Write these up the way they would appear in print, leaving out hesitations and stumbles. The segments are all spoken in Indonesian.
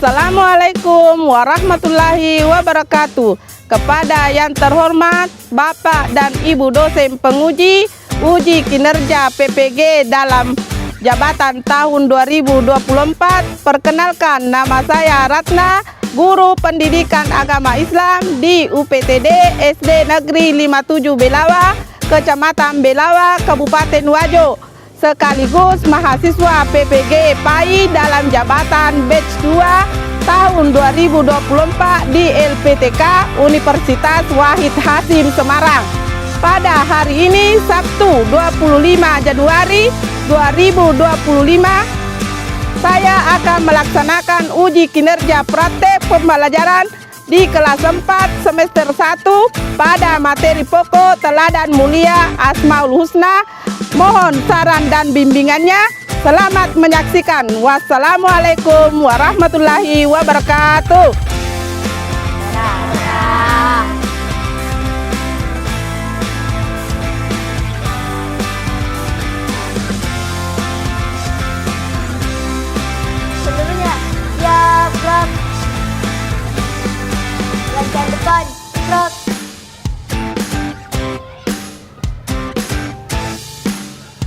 Assalamualaikum warahmatullahi wabarakatuh. Kepada yang terhormat Bapak dan Ibu dosen penguji uji kinerja PPG dalam jabatan tahun 2024, perkenalkan nama saya Ratna, guru pendidikan agama Islam di UPTD SD Negeri 57 Belawa, Kecamatan Belawa, Kabupaten Wajo, sekaligus mahasiswa PPG PAI dalam jabatan batch 2 tahun 2024 di LPTK Universitas Wahid Hasim Semarang. Pada hari ini Sabtu 25 Januari 2025, saya akan melaksanakan uji kinerja praktek pembelajaran di kelas 4 semester 1 pada materi pokok Teladan Mulia Asmaul Husna. Mohon saran dan bimbingannya. Selamat menyaksikan. Wassalamualaikum warahmatullahi wabarakatuh. Sebelumnya, ya Prof. Latihan depan, Prof.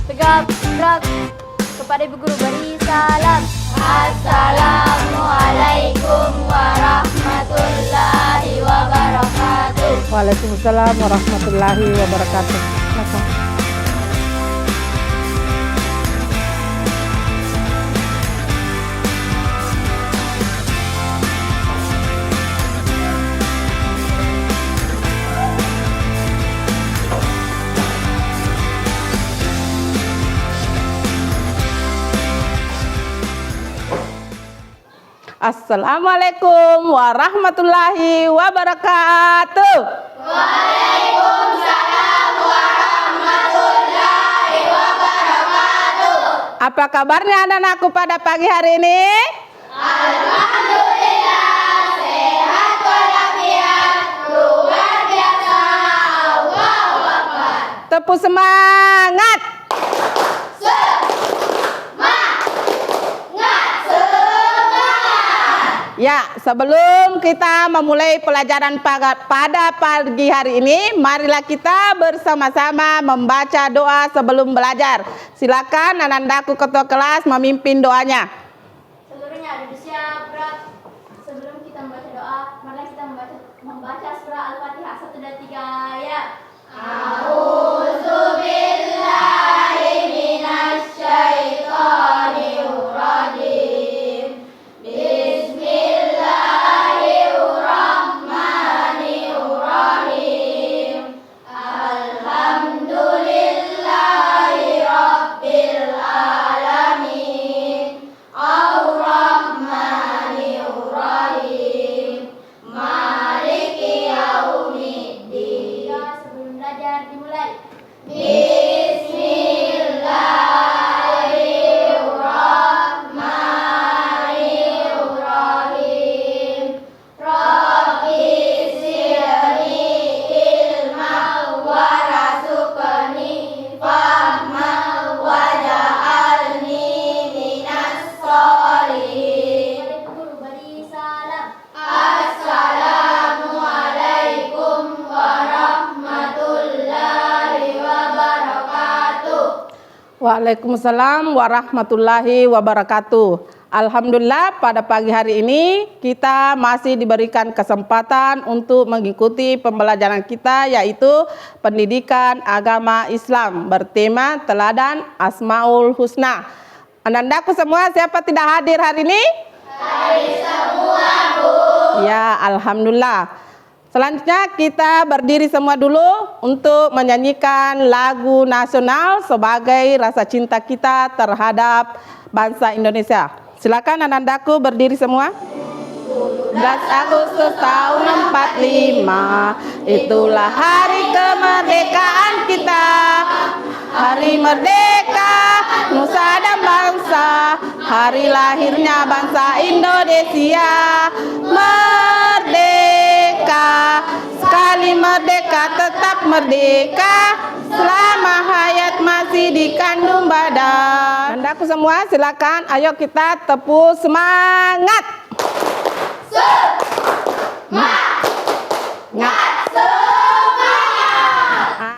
Tegap, Prof. Kepada Ibu Guru beri salam. Assalamualaikum warahmatullahi wabarakatuh. Waalaikumsalam warahmatullahi wabarakatuh. Assalamualaikum warahmatullahi wabarakatuh. Waalaikumsalam warahmatullahi wabarakatuh. Apa kabarnya anak-anakku pada pagi hari ini? Alhamdulillah, sehat walafiat, luar biasa, Allahu Akbar. Tepuk semangat. Ya, sebelum kita memulai pelajaran pada pagi hari ini, marilah kita bersama-sama membaca doa sebelum belajar. Silakan anak-anakku ketua kelas memimpin doanya. Seluruhnya ada siap, Prof. Sebelum kita membaca doa, marilah kita membaca surah Al-Fatihah 1 dan 3 ya. A'udzubillahi minasyaitonir rajim. Bismillahirrahmanirrahim. Alhamdulillahi rabbil alamin. Ar-Rahmanir-Rahim. Maliki yaumiddin. Ya, sebelum belajar dimulai. Bismillahirrahmanirrahim. Rabbi zidni ilman warzuqni fahman waj'alni minas sholihin. Guru beri salam. Assalamualaikum warahmatullahi wabarakatuh. Waalaikumsalam warahmatullahi wabarakatuh. Alhamdulillah, pada pagi hari ini kita masih diberikan kesempatan untuk mengikuti pembelajaran kita, yaitu pendidikan agama Islam bertema Teladan Asmaul Husna. Anak-anakku semua, siapa tidak hadir hari ini? Hadir semua, Bu. Ya, alhamdulillah. Selanjutnya kita berdiri semua dulu untuk menyanyikan lagu nasional sebagai rasa cinta kita terhadap bangsa Indonesia. Silakan anak-anakku berdiri semua. 12 Agustus tahun 45, itulah hari kemerdekaan kita. Hari merdeka, nusa dan bangsa, hari lahirnya bangsa Indonesia. Merdeka, sekali merdeka tetap merdeka, selama hayat masih dikandung badan. Andaku semua silakan, ayo kita tepuk semangat.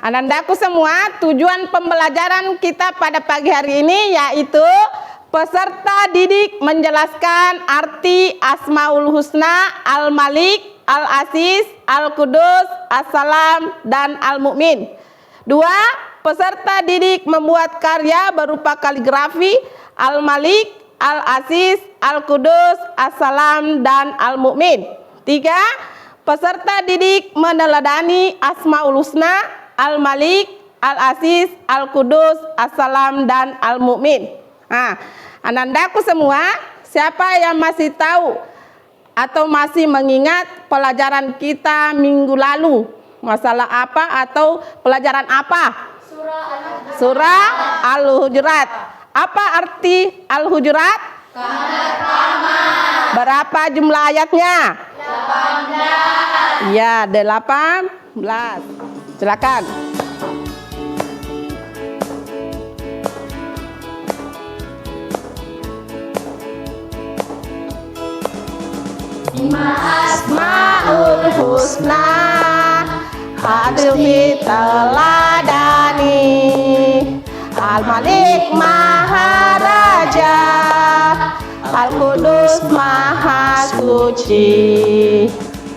Anandaku semua, tujuan pembelajaran kita pada pagi hari ini yaitu peserta didik menjelaskan arti Asmaul Husna, Al-Malik, Al-Aziz, Al-Qudus, As-Salam, dan Al-Mu'min. 2. Peserta didik membuat karya berupa kaligrafi Al-Malik, Al-Aziz, Al-Qudus, As-Salam, dan Al-Mu'min. 3. Peserta didik meneladani Asmaul Husna, Al-Malik, Al-Aziz, Al-Qudus, As-Salam, dan Al-Mu'min. Nah, anandaku semua, siapa yang masih tahu atau masih mengingat pelajaran kita minggu lalu? Masalah apa atau pelajaran apa? Surah Al-Hujurat. Apa arti Al-Hujurat? Berapa jumlah ayatnya? 18. Ya, 18. Silakan. Asmaul Husna Hadil teladani Al-Malik Maharaja, Al-Qudus Maha Suci,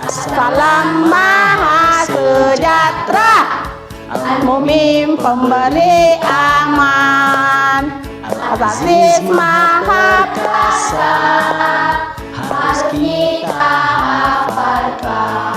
As-Salam Maha Sejahtera, Al-Mu'min pemberi aman, Al-Aziz Maha Perkasa, harus kita hafalkan.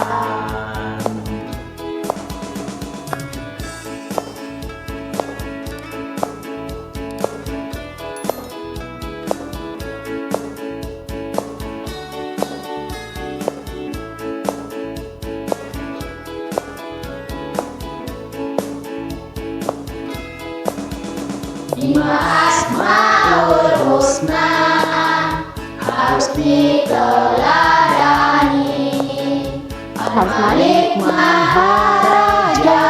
Asmaul Husna harus diteladani. Al-Malik Maharaja,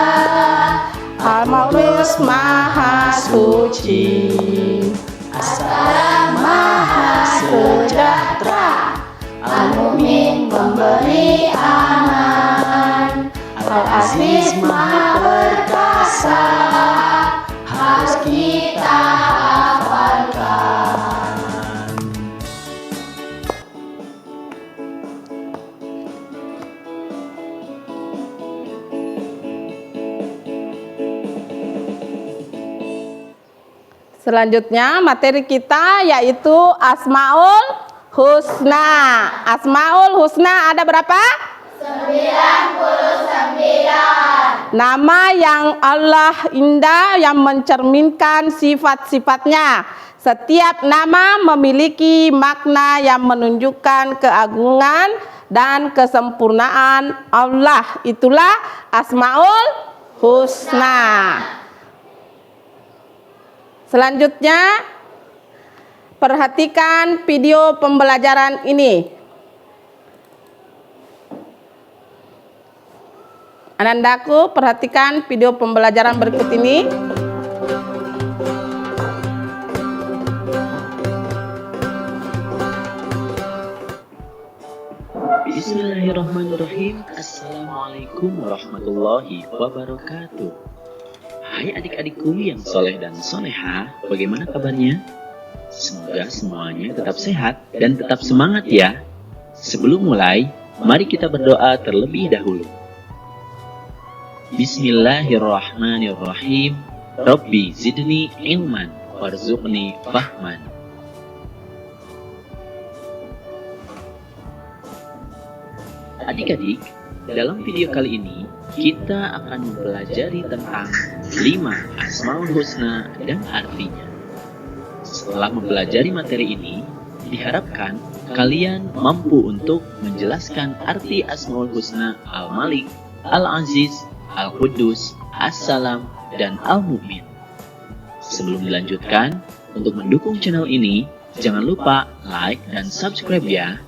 Al-Qudus Maha Suci, As-Salam Maha Sejahtera, Al-Mu'min pemberi aman, Al-Aziz Maha Perkasa, harus kita hafalkan. Selanjutnya materi kita yaitu Asmaul Husna. Asmaul Husna ada berapa? 99. Nama yang Allah indah yang mencerminkan sifat-sifatnya. Setiap nama memiliki makna yang menunjukkan keagungan dan kesempurnaan Allah. Itulah Asmaul Husna. Selanjutnya, perhatikan video pembelajaran ini. Anandaku, perhatikan video pembelajaran berikut ini. Bismillahirrahmanirrahim. Assalamualaikum warahmatullahi wabarakatuh. Hai adik-adikku yang soleh dan soleha, bagaimana kabarnya? Semoga semuanya tetap sehat dan tetap semangat ya. Sebelum mulai, mari kita berdoa terlebih dahulu. Bismillahirrahmanirrahim. Rabbi zidni ilman warzuqni fahman. Adik-adik, dalam video kali ini kita akan mempelajari tentang 5 Asmaul Husna dan artinya. Setelah mempelajari materi ini, diharapkan kalian mampu untuk menjelaskan arti Asmaul Husna Al-Malik, Al-Aziz, Al-Qudus, As-Salam, dan Al-Mu'min. Sebelum dilanjutkan, untuk mendukung channel ini, jangan lupa like dan subscribe ya.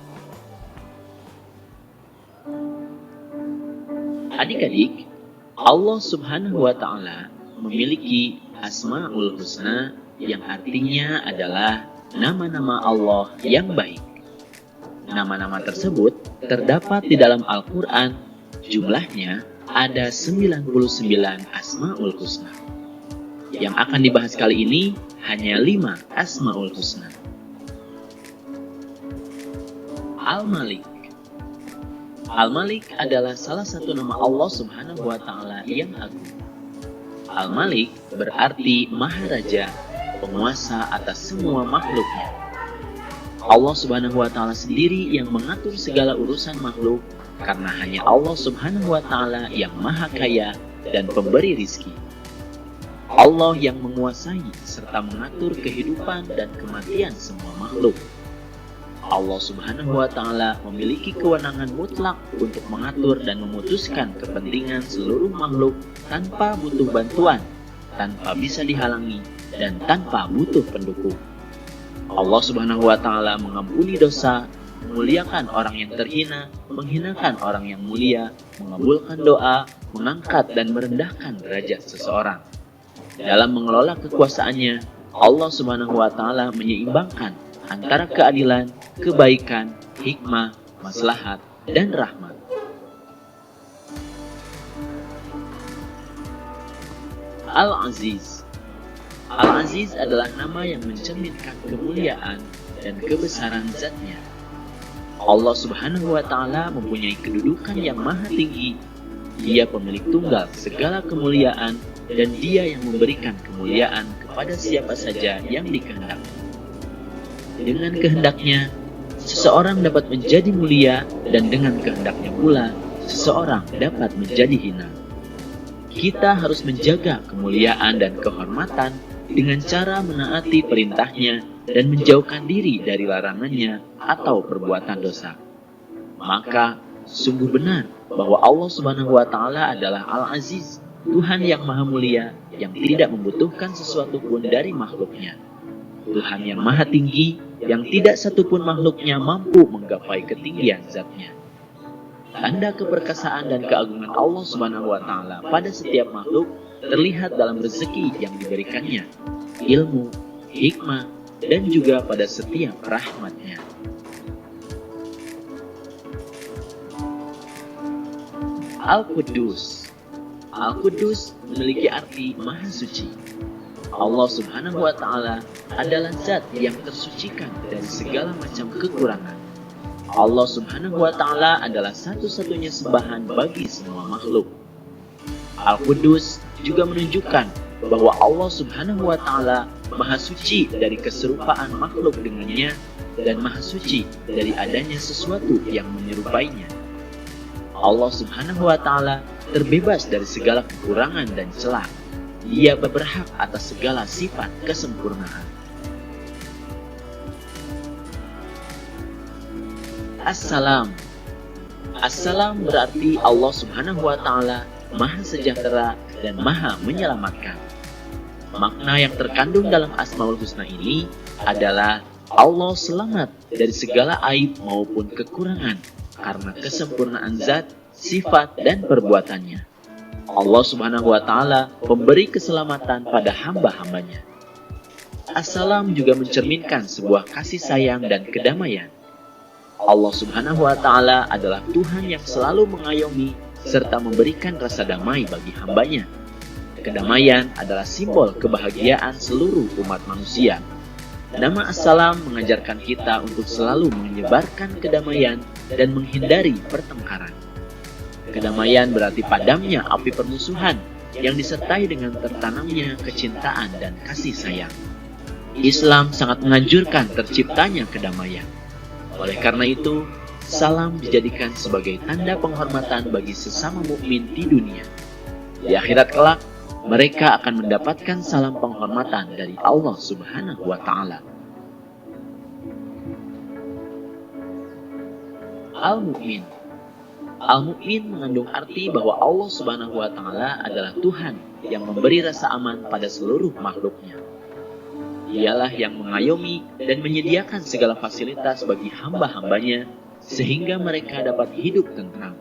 Adik-adik, Allah Subhanahu wa Ta'ala memiliki Asmaul Husna yang artinya adalah nama-nama Allah yang baik. Nama-nama tersebut terdapat di dalam Al-Quran. Jumlahnya ada 99 Asmaul Husna. Yang akan dibahas kali ini hanya 5 Asmaul Husna. Al-Malik. Al-Malik adalah salah satu nama Allah Subhanahu wa Ta'ala yang agung. Al-Malik berarti Maharaja, penguasa atas semua makhluknya. Allah Subhanahu wa Ta'ala sendiri yang mengatur segala urusan makhluk, karena hanya Allah Subhanahu wa Ta'ala yang maha kaya dan pemberi rizki. Allah yang menguasai serta mengatur kehidupan dan kematian semua makhluk. Allah Subhanahu wa Ta'ala memiliki kewenangan mutlak untuk mengatur dan memutuskan kepentingan seluruh makhluk tanpa butuh bantuan, tanpa bisa dihalangi, dan tanpa butuh pendukung. Allah Subhanahu wa Ta'ala mengampuni dosa, memuliakan orang yang terhina, menghinakan orang yang mulia, mengabulkan doa, mengangkat dan merendahkan derajat seseorang. Dalam mengelola kekuasaannya, Allah Subhanahu wa Ta'ala menyeimbangkan antara keadilan, kebaikan, hikmah, maslahat, dan rahmat. Al-Aziz. Al-Aziz adalah nama yang mencerminkan kemuliaan dan kebesaran zatnya. Allah Subhanahu wa Ta'ala mempunyai kedudukan yang maha tinggi. Dia pemilik tunggal segala kemuliaan, dan Dia yang memberikan kemuliaan kepada siapa saja yang dikehendaki. Dengan kehendaknya, seseorang dapat menjadi mulia, dan dengan kehendaknya pula, seseorang dapat menjadi hina. Kita harus menjaga kemuliaan dan kehormatan dengan cara menaati perintahnya dan menjauhkan diri dari larangannya atau perbuatan dosa. Maka, sungguh benar bahwa Allah Subhanahu wa Ta'ala adalah Al-Aziz, Tuhan yang maha mulia, yang tidak membutuhkan sesuatu pun dari makhluknya. Tuhan yang maha tinggi, yang tidak satupun makhluknya mampu menggapai ketinggian zatnya. Tanda keperkasaan dan keagungan Allah Subhanahu wa Ta'ala pada setiap makhluk terlihat dalam rezeki yang diberikannya, ilmu, hikmah, dan juga pada setiap rahmatnya. Al-Quddus. Al-Quddus memiliki arti maha suci. Allah Subhanahu wa Ta'ala adalah zat yang tersucikan dari segala macam kekurangan. Allah Subhanahu wa Ta'ala adalah satu-satunya sembahan bagi semua makhluk. Al-Quddus juga menunjukkan bahwa Allah Subhanahu wa Ta'ala maha suci dari keserupaan makhluk dengannya dan maha suci dari adanya sesuatu yang menyerupainya. Allah Subhanahu wa Ta'ala terbebas dari segala kekurangan dan celah. Dia berhak atas segala sifat kesempurnaan. Assalam. Assalam berarti Allah Subhanahu wa Ta'ala maha sejahtera dan maha menyelamatkan. Makna yang terkandung dalam Asmaul Husna ini adalah Allah selamat dari segala aib maupun kekurangan karena kesempurnaan zat, sifat, dan perbuatannya. Allah Subhanahu wa Ta'ala memberi keselamatan pada hamba-hambanya. Assalam juga mencerminkan sebuah kasih sayang dan kedamaian. Allah Subhanahu wa Ta'ala adalah Tuhan yang selalu mengayomi serta memberikan rasa damai bagi hambanya. Kedamaian adalah simbol kebahagiaan seluruh umat manusia. Nama Assalam mengajarkan kita untuk selalu menyebarkan kedamaian dan menghindari pertengkaran. Kedamaian berarti padamnya api permusuhan yang disertai dengan tertanamnya kecintaan dan kasih sayang. Islam sangat menganjurkan terciptanya kedamaian. Oleh karena itu, salam dijadikan sebagai tanda penghormatan bagi sesama mukmin di dunia. Di akhirat kelak, mereka akan mendapatkan salam penghormatan dari Allah Subhanahu wa Ta'ala. Al-Mu'min. Al-Mu'min mengandung arti bahwa Allah Subhanahu wa Ta'ala adalah Tuhan yang memberi rasa aman pada seluruh makhluknya. Dialah yang mengayomi dan menyediakan segala fasilitas bagi hamba-hambanya sehingga mereka dapat hidup tentram.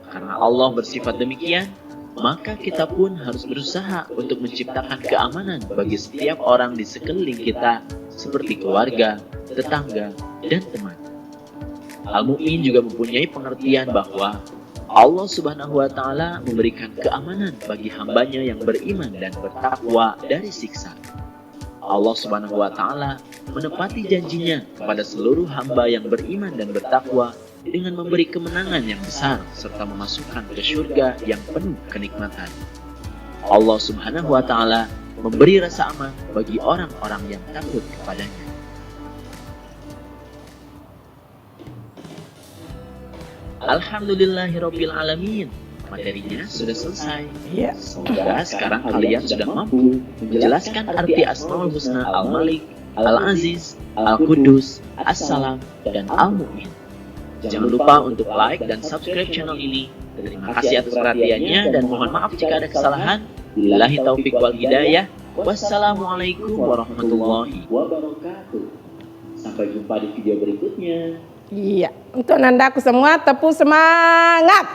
Karena Allah bersifat demikian, maka kita pun harus berusaha untuk menciptakan keamanan bagi setiap orang di sekeliling kita seperti keluarga, tetangga, dan teman. Al-Mu'min juga mempunyai pengertian bahwa Allah Subhanahu wa Ta'ala memberikan keamanan bagi hambanya yang beriman dan bertakwa dari siksa. Allah Subhanahu wa Ta'ala menepati janjinya kepada seluruh hamba yang beriman dan bertakwa dengan memberi kemenangan yang besar serta memasukkan ke surga yang penuh kenikmatan. Allah Subhanahu wa Ta'ala memberi rasa aman bagi orang-orang yang takut kepadanya. Alhamdulillahirabbil alamin. Materinya sudah selesai. Semoga sekarang kalian sudah mampu menjelaskan arti Asmaul Husna Al-Malik, Al-Aziz, Al-Quddus, As-Salam, dan Al-Mu'min. Jangan lupa untuk like dan subscribe channel ini. Terima kasih atas perhatiannya dan mohon maaf jika ada kesalahan. Billahi taufik wal hidayah. Wassalamualaikum warahmatullahi wabarakatuh. Sampai jumpa di video berikutnya. Iya, untuk anandaku semua tepuk semangat.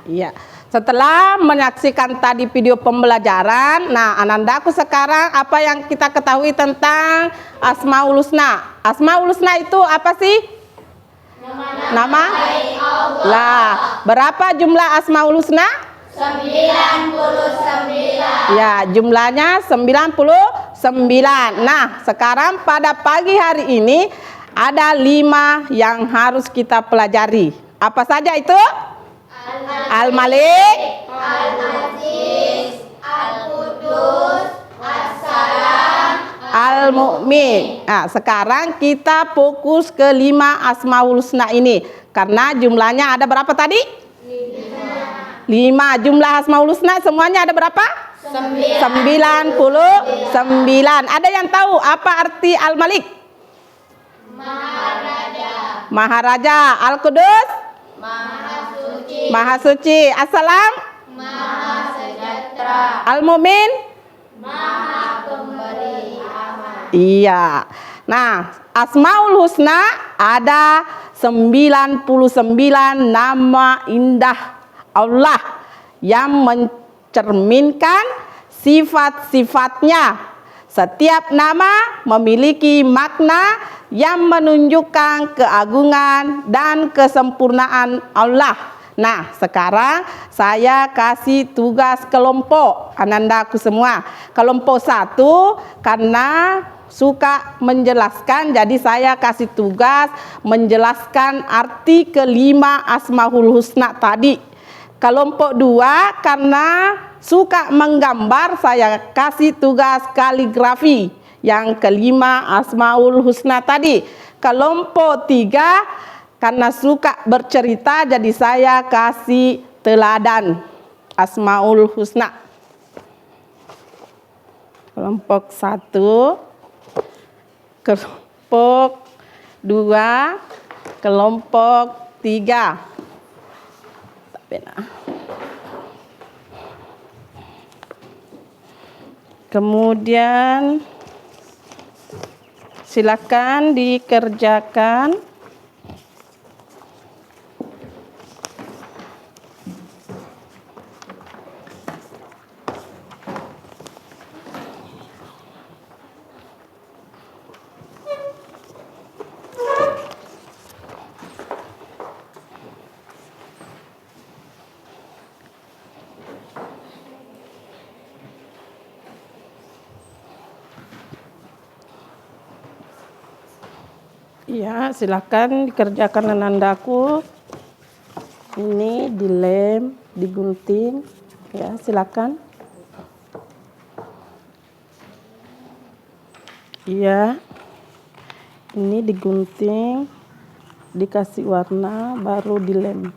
Iya. Setelah menyaksikan tadi video pembelajaran, nah anandaku sekarang apa yang kita ketahui tentang Asmaul Husna? Asmaul Husna itu apa sih? Nama? Lah, berapa jumlah Asmaul Husna? 99. Ya, jumlahnya 99. Nah, sekarang pada pagi hari ini ada 5 yang harus kita pelajari. Apa saja itu? Al-Malik, Al-Aziz, Al-Quddus, As-Salam, Al-Mu'min. Nah, sekarang kita fokus ke 5 Asmaul Husna ini. Karena jumlahnya ada berapa tadi? 5. Jumlah Asmaul Husna semuanya ada berapa? 99. Ada yang tahu apa arti Al-Malik? Maharaja, Maharaja. Al-Quddus? Maha Suci, Maha Suci. As-Salam? Maha Sejahtera, Al-Mu'min? Maha Pemberi Aman. Iya. Nah, Asmaul Husna ada 99 nama indah Allah yang mencerminkan sifat-sifatnya. Setiap nama memiliki makna yang menunjukkan keagungan dan kesempurnaan Allah. Nah, sekarang saya kasih tugas kelompok anandaku semua. Kelompok 1 karena suka menjelaskan, jadi saya kasih tugas menjelaskan arti kelima Asmaul Husna tadi. Kelompok 2 karena suka menggambar, saya kasih tugas kaligrafi yang kelima Asmaul Husna tadi. Kelompok 3 karena suka bercerita, jadi saya kasih teladan Asmaul Husna. Kelompok 1, kelompok 2, kelompok 3. Kemudian silakan dikerjakan. Ya, silakan dikerjakan anandaku. Ini dilem, digunting. Ya, silakan. Iya. Ini digunting, dikasih warna, baru dilem.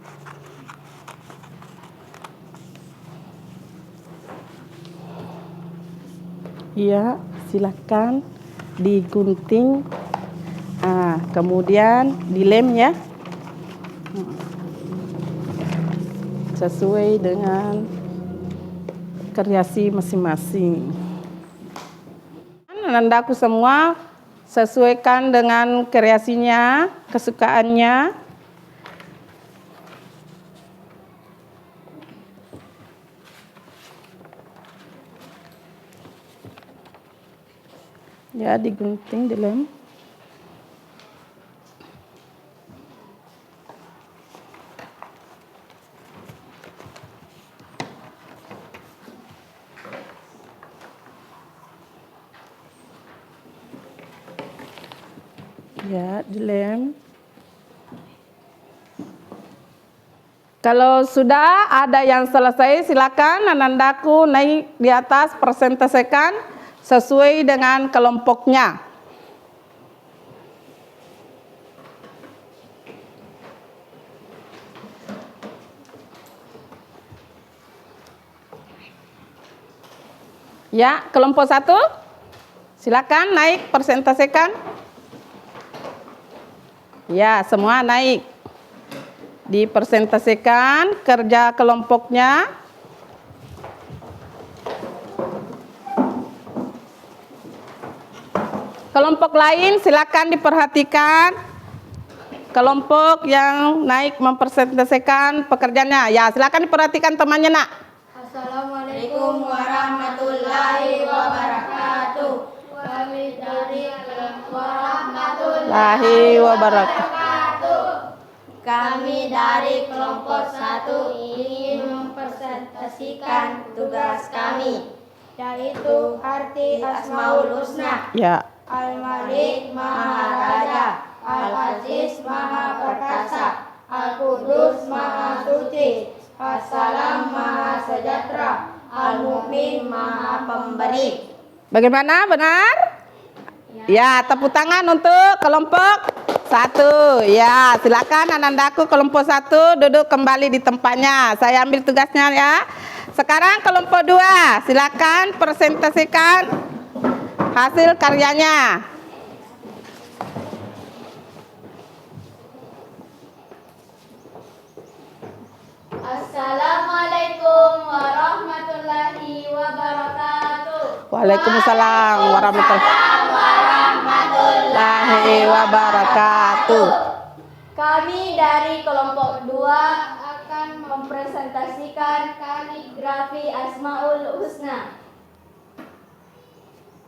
Iya, silakan digunting. Nah, kemudian dilem ya, sesuai dengan kreasi masing-masing. Anandaku semua sesuaikan dengan kreasinya, kesukaannya. Ya, digunting, dilem. Ya, dilem. Kalau sudah ada yang selesai, silakan anandaku naik di atas, presentasikan sesuai dengan kelompoknya. Ya, kelompok 1, silakan naik, presentasikan. Ya, semua naik. Dipresentasikan kerja kelompoknya. Kelompok lain silakan diperhatikan. Kelompok yang naik mempresentasikan pekerjaannya. Ya, silakan diperhatikan temannya, Nak. Assalamualaikum warahmatullahi wabarakatuh. Kami dari Warahmatullahi wabarakatuh. Kami dari kelompok 1 ingin mempresentasikan tugas kami, yaitu arti Asmaul Husna. Ya. Al-Malik Maha Raja, Al-Aziz Maha Perkasa, Al-Qudus Maha Suci, As-Salam Maha Sejahtera, Al-Mu'min Maha Pemberi. Bagaimana? Benar? Ya, tepuk tangan untuk kelompok 1. Ya, silakan anandaku kelompok 1 duduk kembali di tempatnya. Saya ambil tugasnya ya. Sekarang kelompok 2, silakan presentasikan hasil karyanya. Assalamualaikum warahmatullahi wabarakatuh. Waalaikumsalam warahmatullahi wabarakatuh. Kami dari kelompok 2 akan mempresentasikan kaligrafi Asmaul Husna.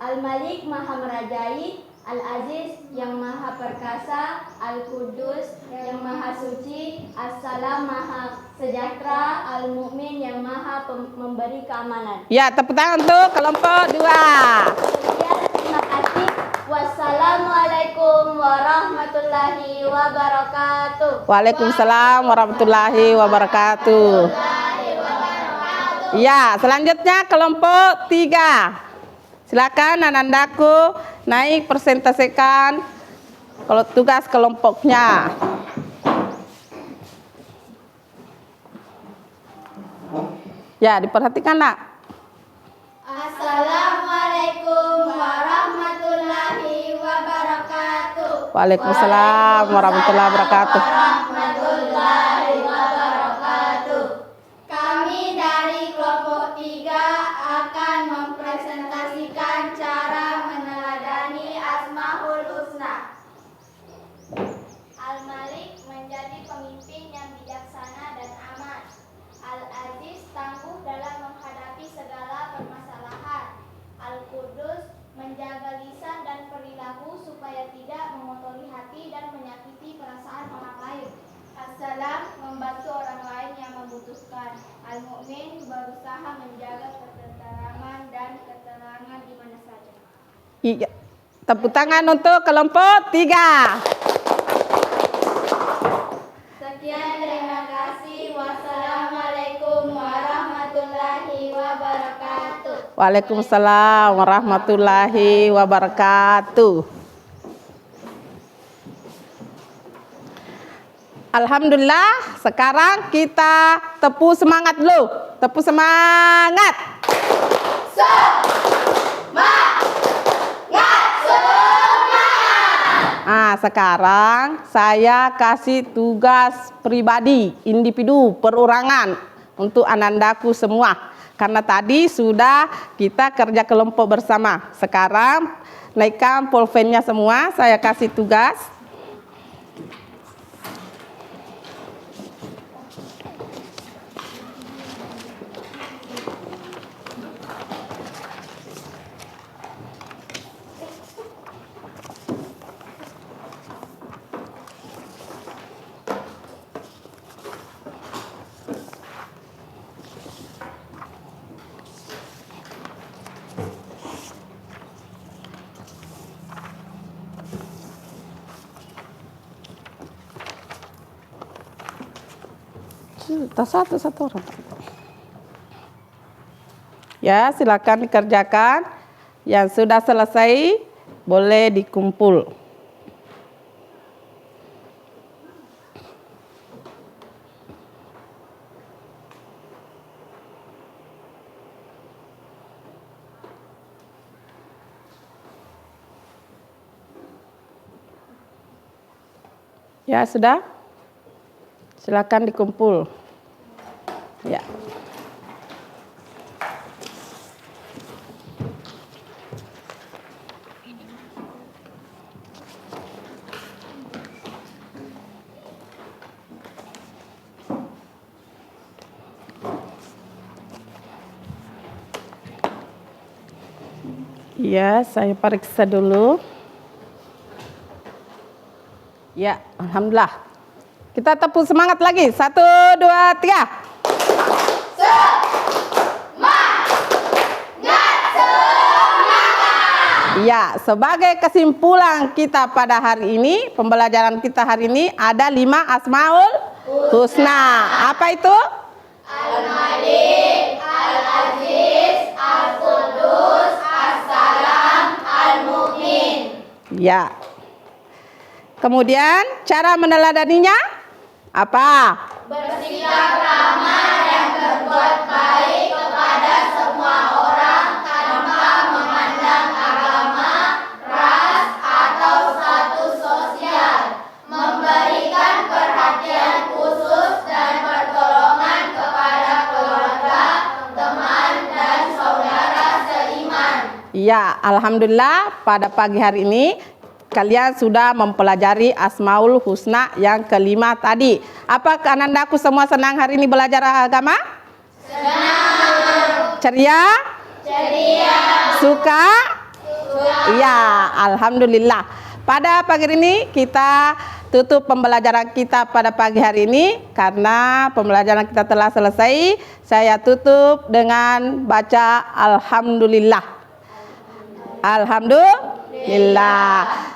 Al-Malik Maha Merajai, Al-Aziz yang Maha Perkasa, Al-Qudus yang Maha Suci, As-Salam Maha Sejahtera, Al-Mu'min yang Maha Memberi Keamanan. Ya, tepuk tangan untuk kelompok 2. Sekian, terima kasih. Wassalamualaikum warahmatullahi wabarakatuh. Waalaikumsalam warahmatullahi wabarakatuh. Ya, selanjutnya kelompok 3. Silakan anandaku naik presentasikan kalau tugas kelompoknya. Ya, diperhatikan, Nak. Assalamualaikum warahmatullahi wabarakatuh. Waalaikumsalam warahmatullahi wabarakatuh. Warahmatullahi wabarakatuh. Kami dari kelompok 3 akan mempresentasikan cara meneladani Asmaul Husna. Al-Malik menjadi pemimpin yang bijaksana dan aman. Al-Aziz tangguh dalam menghadapi segala permasalahan. Al-Qudus menjaga lisan dan perilaku supaya tidak mengotori hati dan menyakiti perasaan orang lain. As-Salam membantu orang lain yang membutuhkan. Al-Mu'min berusaha menjaga ketentraman dan ketenangan di mana saja. Iya. Tepuk tangan untuk kelompok 3. Sekian, terima kasih. Wassalamualaikum warahmatullahi wabarakatuh. Waalaikumsalam warahmatullahi wabarakatuh. Alhamdulillah, sekarang kita tepuk semangat dulu. Tepuk semangat. Sekarang saya kasih tugas pribadi, individu, perorangan untuk anandaku semua. Karena tadi sudah kita kerja kelompok bersama. Sekarang naikkan pulpennya semua, saya kasih tugas. Satu orang. Ya, silakan dikerjakan. Yang sudah selesai boleh dikumpul. Ya, sudah? Silakan dikumpul. Ya. Ya, saya periksa dulu. Ya, alhamdulillah. Kita tepuk semangat lagi. 1, 2, 3. Ya, sebagai kesimpulan kita pada hari ini, pembelajaran kita hari ini ada 5 Asmaul Husna. Apa itu? Al-Malik, Al-Aziz, Al-Qudus, As-Salam, Al-Mu'min. Ya. Kemudian cara meneladaninya apa? Bersikap ramah dan berbuat baik kepada semua orang tanpa memandang agama, ras, atau status sosial. Memberikan perhatian khusus dan pertolongan kepada keluarga, teman, dan saudara seiman. Ya, alhamdulillah pada pagi hari ini kalian sudah mempelajari Asmaul Husna yang kelima tadi. Apakah anandaku semua senang hari ini belajar agama? Senang. Ceria? Ceria. Suka? Iya, alhamdulillah. Pada pagi ini kita tutup pembelajaran kita pada pagi hari ini karena pembelajaran kita telah selesai. Saya tutup dengan baca alhamdulillah. Alhamdulillah.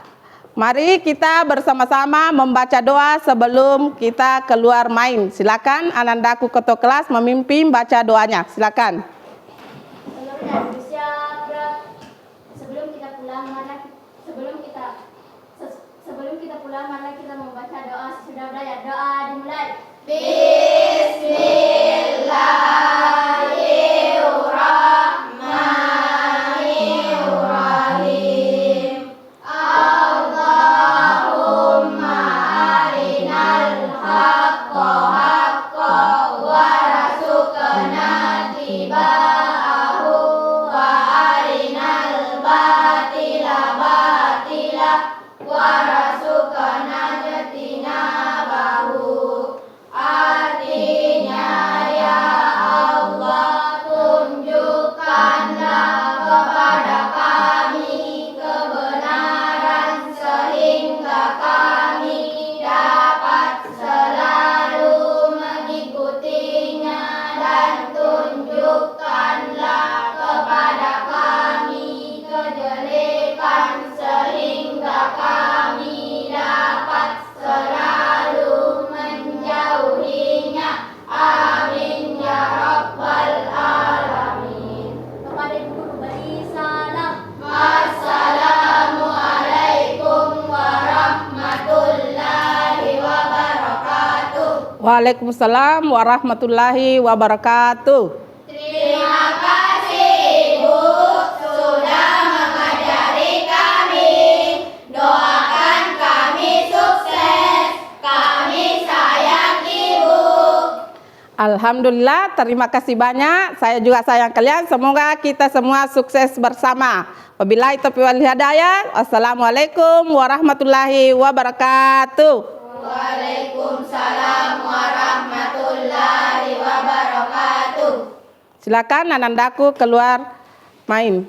Mari kita bersama-sama membaca doa sebelum kita keluar main. Silakan anandaku ketua kelas memimpin baca doanya. Silakan. Sebelum kita pulang mari kita membaca doa. Sudah belajar doa dimulai. Bismillahirrahmanirrahim. Allahumma arinal haqqa haqqa warzuqna ittiba'ahu wa arinal batila batila warzuqna ijtinabahu. Artinya, ya Allah, tunjukkanlah kepada kami kebenaran sehingga kami dapat selalu mengikutinya, dan tunjukkanlah kepada kami kejelekan sehingga kami dapat selalu menjauhinya. Amin ya rabbal alamin. Kepada guru beri salam. Assalamualaikum warahmatullahi wabarakatuh. Waalaikumsalam warahmatullahi wabarakatuh. Terima kasih Ibu sudah mengajari kami. Doakan kami sukses. Kami sayang Ibu. Alhamdulillah, terima kasih banyak. Saya juga sayang kalian. Semoga kita semua sukses bersama. Wabillahi taufiq wal hidayah. Wassalamualaikum warahmatullahi wabarakatuh. Waalaikumsalam warahmatullahi wabarakatuh. Silakan anandaku keluar main.